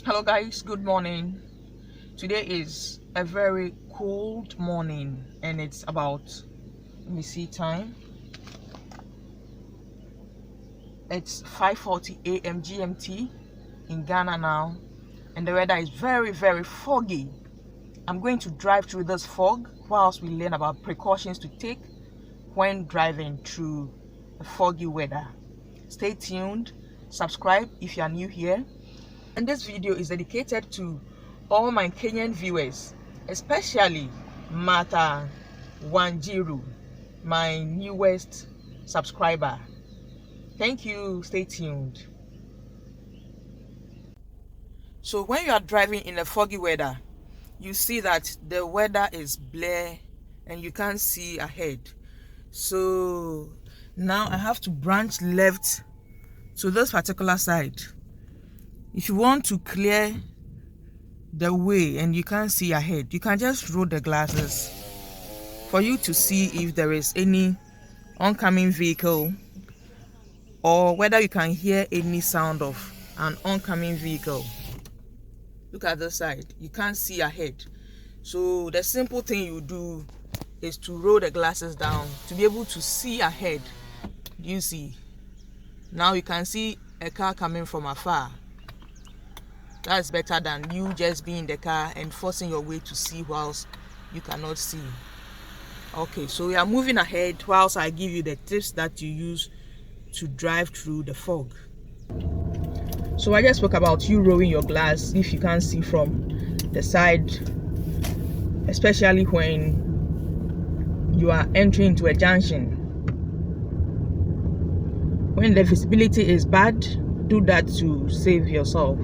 Hello guys, good morning. Today is a very cold morning and it's about, let me see time, it's 5:40 a.m. GMT in Ghana now, and the weather is very foggy. I'm going to drive through this fog whilst we learn about precautions to take when driving through the foggy weather. Stay tuned, subscribe if you are new here. And this video is dedicated to all my Kenyan viewers, especially Martha Wanjiru, my newest subscriber. Thank you. Stay tuned. So when you are driving in a foggy weather, you see that the weather is blurry and you can't see ahead. So now I have to branch left to this particular side. If you want to clear the way and you can't see ahead, you can just roll the glasses for you to see if there is any oncoming vehicle or whether you can hear any sound of an oncoming vehicle. Look at this side, you can't see ahead. So the simple thing you do is to roll the glasses down to be able to see ahead. You see, now you can see a car coming from afar. That's better than you just being in the car and forcing your way to see whilst you cannot see. Okay, so we are moving ahead whilst I give you the tips that you use to drive through the fog. So I just spoke about you rolling your glass if you can't see from the side, especially when you are entering into a junction. When the visibility is bad, do that to save yourself.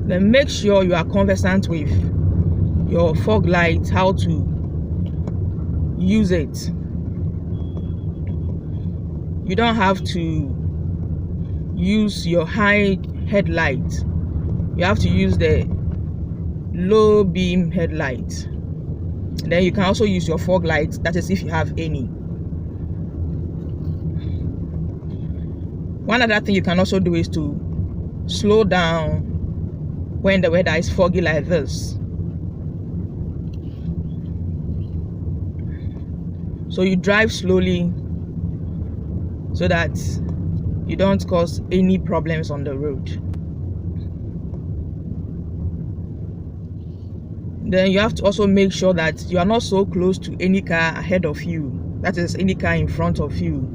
Then make sure you are conversant with your fog light, how to use it. You don't have to use your high headlight. You have to use the low beam headlight. And then you can also use your fog light, that is if you have any. One other thing you can also do is to slow down when the weather is foggy like this. So you drive slowly so that you don't cause any problems on the road. Then you have to also make sure that you are not so close to any car ahead of you, that is any car in front of you.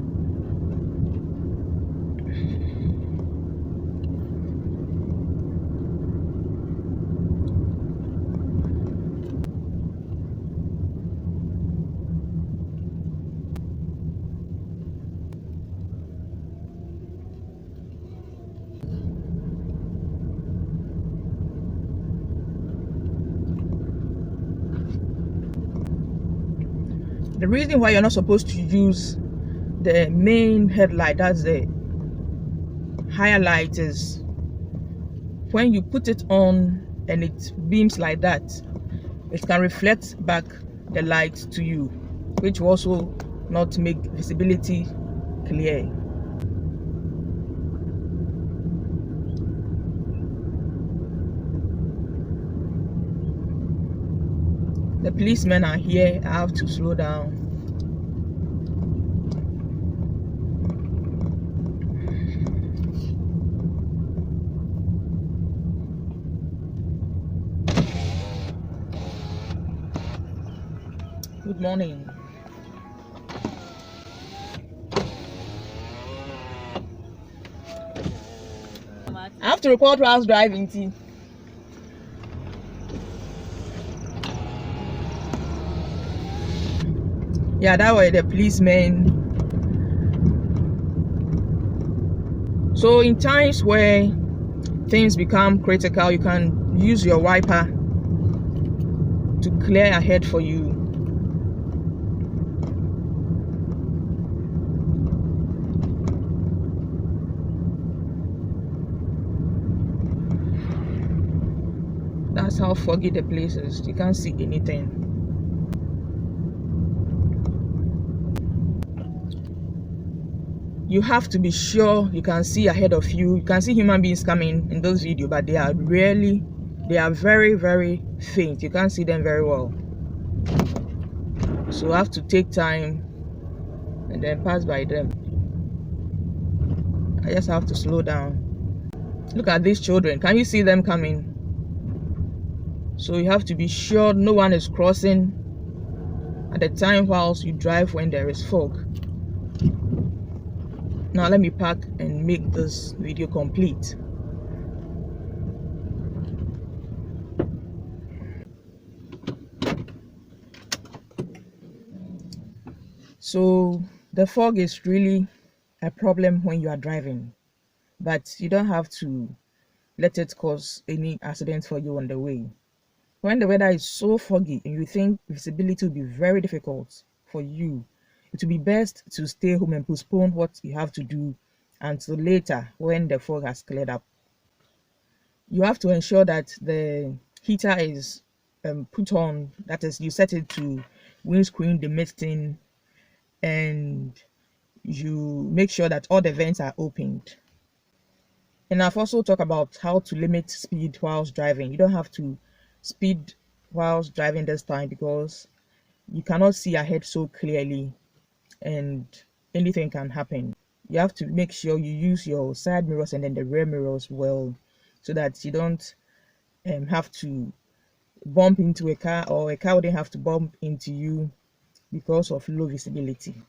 The reason why you're not supposed to use the main headlight, that's the higher light, is when you put it on and it beams like that, it can reflect back the light to you, which will also not make visibility clear. The policemen are here. I have to slow down. Good morning. I have to report whilst driving, T. Yeah, that were the policemen. So in times where things become critical, you can use your wiper to clear ahead for you. That's how foggy the place is. You can't see anything. you have to be sure you can see ahead of you. You can see human beings coming in those videos, but they are very, very faint. You can't see them very well. So you have to take time and then pass by them. I just have to slow down. Look at these children. Can you see them coming? So you have to be sure no one is crossing at the time whilst you drive when there is fog. Now let me park and make this video complete. So the fog is really a problem when you are driving, but you don't have to let it cause any accident for you on the way. When the weather is so foggy and you think visibility will be very difficult for you, it will be best to stay home and postpone what you have to do until later when the fog has cleared up. You have to ensure that the heater is put on, that is, you set it to windscreen demisting, and you make sure that all the vents are opened. And I've also talked about how to limit speed whilst driving. You don't have to speed whilst driving this time because you cannot see ahead so clearly and anything can happen. You have to make sure you use your side mirrors and then the rear mirrors well so that you don't have to bump into a car, or a car wouldn't have to bump into you because of low visibility.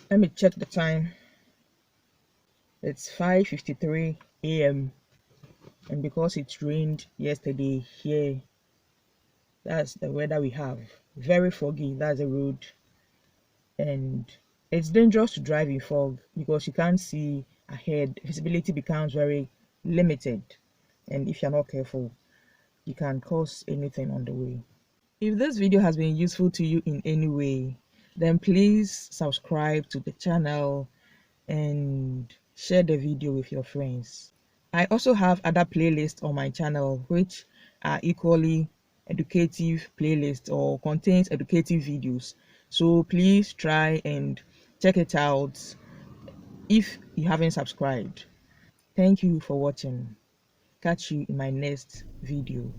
Let me check the time. It's 5:53 a.m. and because it rained yesterday here, that's the weather we have. Very foggy, that's the road, and it's dangerous to drive in fog because you can't see ahead. Visibility becomes very limited, and if you're not careful, you can cause anything on the way. If this video has been useful to you in any way, then please subscribe to the channel and share the video with your friends. I also have other playlists on my channel which are equally educative playlists or contains educative videos. So please try and check it out if you haven't subscribed. Thank you for watching. Catch you in my next video.